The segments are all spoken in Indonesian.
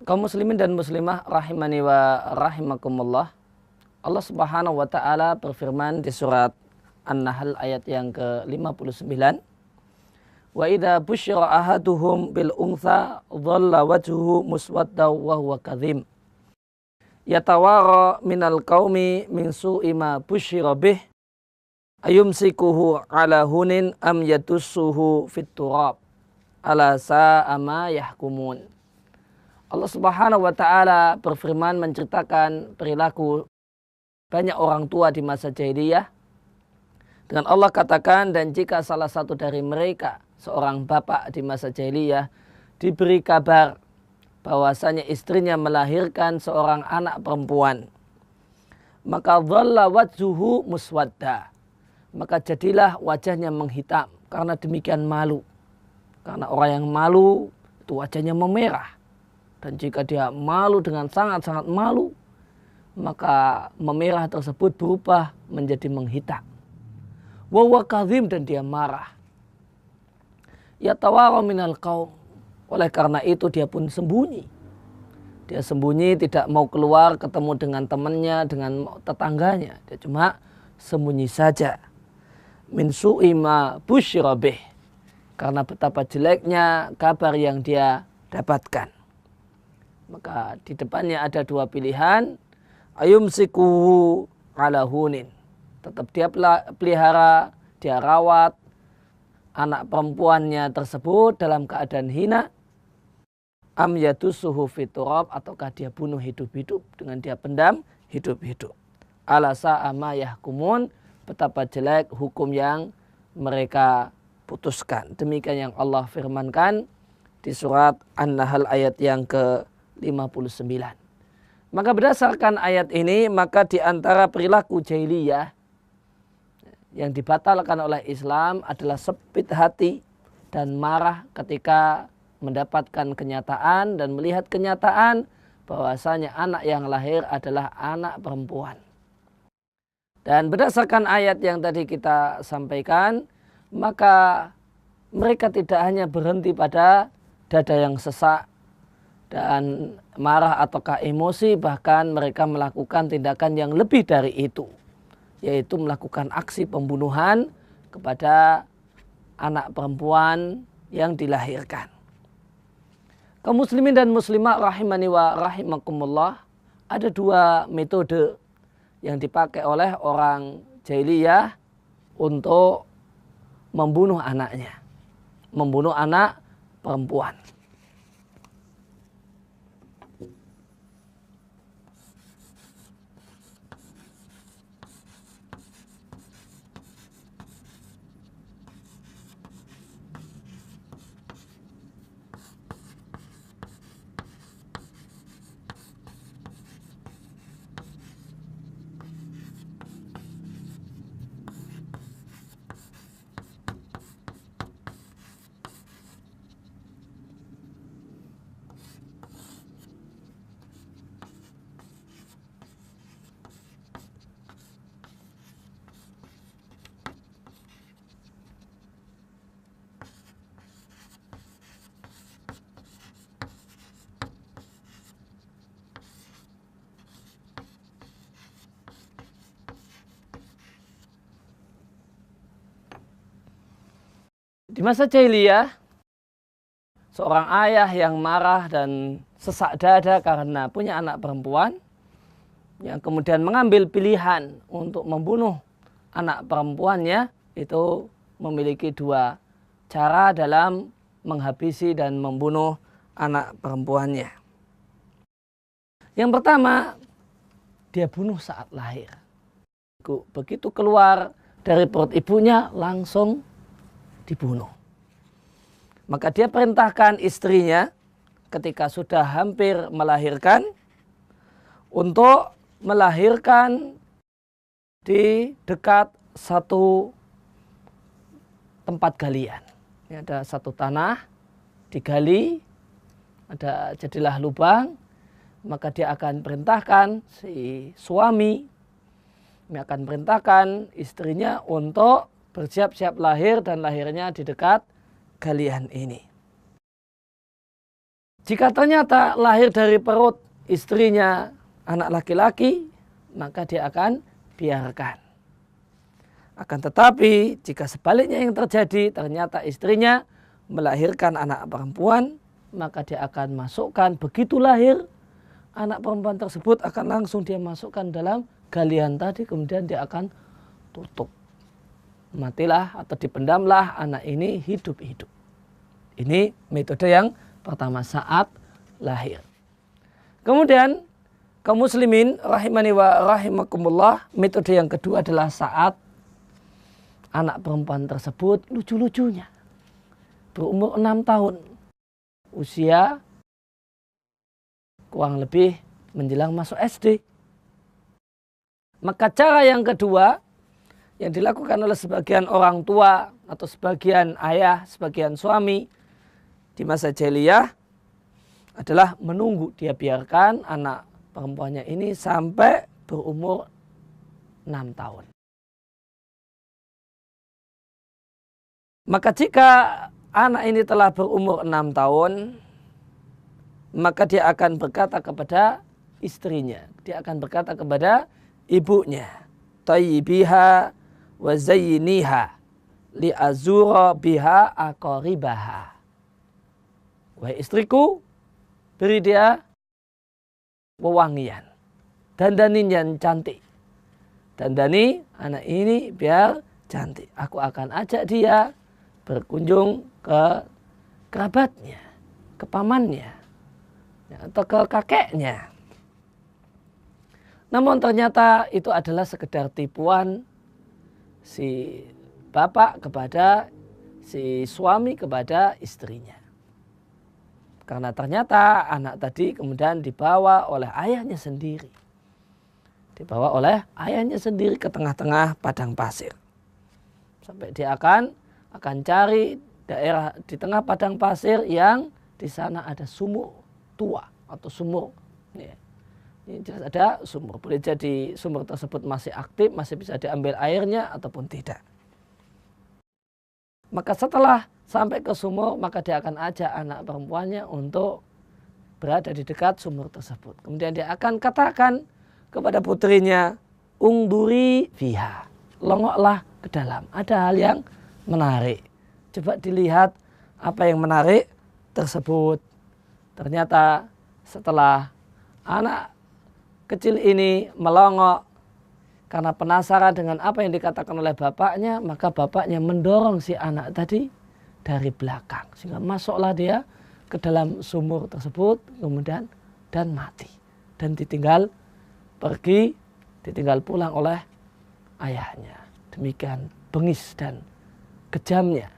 Kaum muslimin dan muslimah rahimani wa rahimakumullah. Allah Subhanahu wa taala berfirman di surat An-Nahl ayat yang ke-59. Wa idza busyira ahaduhum bil untha dhalla wajhuhu muswadda wa huwa kadhim. Yatawara minal qaumi min su'i ma busyira bih ayumsikuhu ala hunin am yatussuhu fit turab. Ala sa'a ma yahkumun. Allah Subhanahu wa taala berfirman menceritakan perilaku banyak orang tua di masa jahiliyah. Dengan Allah katakan, dan jika salah satu dari mereka, seorang bapak di masa jahiliyah, diberi kabar bahwasanya istrinya melahirkan seorang anak perempuan, maka dhalla wajhuhu muswadda, maka jadilah wajahnya menghitam karena demikian malu. Karena orang yang malu itu wajahnya memerah. Dan jika dia malu dengan sangat-sangat malu, maka memerah tersebut berubah menjadi menghitam. Wa huwa kadhim, dan dia marah. Yatawara minal qaum, oleh karena itu dia pun sembunyi. Dia sembunyi, tidak mau keluar ketemu dengan temannya, dengan tetangganya. Dia cuma sembunyi saja. Min su'i ma busyira bih, karena betapa jeleknya kabar yang dia dapatkan. Maka di depannya ada dua pilihan. Ayumsikuhu ala hunin, tetap dia pelihara, dia rawat anak perempuannya tersebut dalam keadaan hina. Am yatussuhu fit turab, ataukah dia bunuh hidup-hidup dengan dia pendam hidup-hidup. Ala sa'a ma yahkumun, betapa jelek hukum yang mereka putuskan. Demikian yang Allah firmankan di surat An-Nahl ayat yang ke-59. Maka berdasarkan ayat ini, maka di antara perilaku jahiliyah yang dibatalkan oleh Islam adalah sempit hati dan marah ketika mendapatkan kenyataan dan melihat kenyataan bahwasanya anak yang lahir adalah anak perempuan. Dan berdasarkan ayat yang tadi kita sampaikan, maka mereka tidak hanya berhenti pada dada yang sesak dan marah ataukah emosi, bahkan mereka melakukan tindakan yang lebih dari itu, yaitu melakukan aksi pembunuhan kepada anak perempuan yang dilahirkan. Kaum muslimin dan muslimah rahimani wa rahimakumullah, ada dua metode yang dipakai oleh orang jahiliyah untuk membunuh anaknya, membunuh anak perempuan. Di masa jahiliyah, seorang ayah yang marah dan sesak dada karena punya anak perempuan, yang kemudian mengambil pilihan untuk membunuh anak perempuannya, itu memiliki dua cara dalam menghabisi dan membunuh anak perempuannya. Yang pertama, dia bunuh saat lahir. Begitu keluar dari perut ibunya, langsung dibunuh. Maka dia perintahkan istrinya ketika sudah hampir melahirkan untuk melahirkan di dekat satu tempat galian. Ini ada satu tanah digali, jadilah lubang, maka dia akan perintahkan si suami, dia akan perintahkan istrinya untuk bersiap-siap lahir, dan lahirnya di dekat galian ini. Jika ternyata lahir dari perut istrinya anak laki-laki, maka dia akan biarkan. Akan tetapi jika sebaliknya yang terjadi, ternyata istrinya melahirkan anak perempuan, maka dia akan masukkan, begitu lahir anak perempuan tersebut akan langsung dia masukkan dalam galian tadi, kemudian dia akan tutup. Matilah atau dipendamlah anak ini hidup-hidup. Ini metode yang pertama saat lahir. Kemudian kaum muslimin rahimani wa rahimakumullah, metode yang kedua adalah saat anak perempuan tersebut lucu-lucunya berumur 6 tahun. Usia kurang lebih menjelang masuk SD. Maka cara yang kedua yang dilakukan oleh sebagian orang tua atau sebagian ayah, sebagian suami di masa jahiliyah adalah menunggu, dia biarkan anak perempuannya ini sampai berumur 6 tahun. Maka jika anak ini telah berumur 6 tahun, maka dia akan berkata kepada istrinya, dia akan berkata kepada ibunya, tayyibiha wa zayyiniha li azura biha aqaribaha. Wahai istriku, beri dia wewangian, dandanin yang cantik. Dandani anak ini biar cantik. Aku akan ajak dia berkunjung ke kerabatnya, ke pamannya, atau ke kakeknya. Namun ternyata itu adalah sekedar tipuan si bapak kepada si suami kepada istrinya. Karena ternyata anak tadi kemudian dibawa oleh ayahnya sendiri. Dibawa oleh ayahnya sendiri ke tengah-tengah padang pasir. Sampai dia akan cari daerah di tengah padang pasir yang di sana ada sumur tua atau sumur. Ini jelas ada sumur. Boleh jadi sumur tersebut masih aktif, masih bisa diambil airnya ataupun tidak. Maka setelah sampai ke sumur, maka dia akan ajak anak perempuannya untuk berada di dekat sumur tersebut. Kemudian dia akan katakan kepada putrinya, ungduri fiha, longoklah ke dalam. Ada hal yang menarik. Coba dilihat apa yang menarik tersebut. Ternyata setelah anak kecil ini melongok karena penasaran dengan apa yang dikatakan oleh bapaknya, maka bapaknya mendorong si anak tadi dari belakang. Sehingga masuklah dia ke dalam sumur tersebut, kemudian dan mati. Dan ditinggal pergi, ditinggal pulang oleh ayahnya. Demikian bengis dan kejamnya.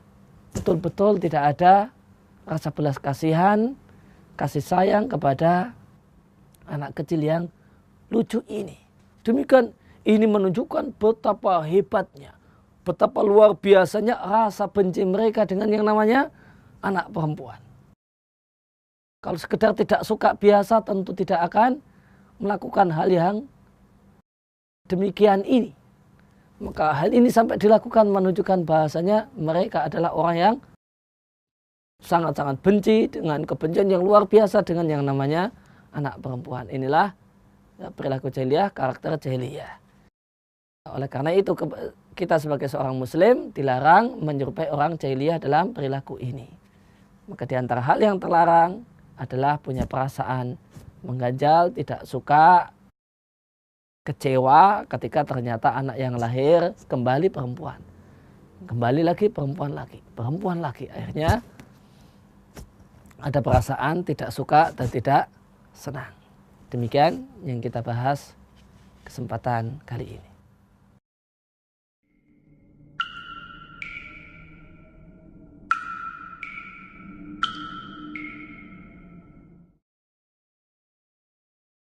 Betul-betul tidak ada rasa belas kasihan, kasih sayang kepada anak kecil yang lucu ini. Demikian ini menunjukkan betapa hebatnya, betapa luar biasanya rasa benci mereka dengan yang namanya anak perempuan. Kalau sekedar tidak suka biasa tentu tidak akan melakukan hal yang demikian ini. Maka hal ini sampai dilakukan menunjukkan bahasanya mereka adalah orang yang sangat-sangat benci dengan kebencian yang luar biasa dengan yang namanya anak perempuan. Inilah perilaku jahiliyah, karakter jahiliyah. Oleh karena itu kita sebagai seorang muslim dilarang menyerupai orang jahiliyah dalam perilaku ini. Maka di antara hal yang terlarang adalah punya perasaan mengganjal, tidak suka, kecewa ketika ternyata anak yang lahir kembali perempuan. Kembali lagi perempuan lagi, perempuan lagi. Akhirnya ada perasaan tidak suka dan tidak senang. Demikian yang kita bahas kesempatan kali ini.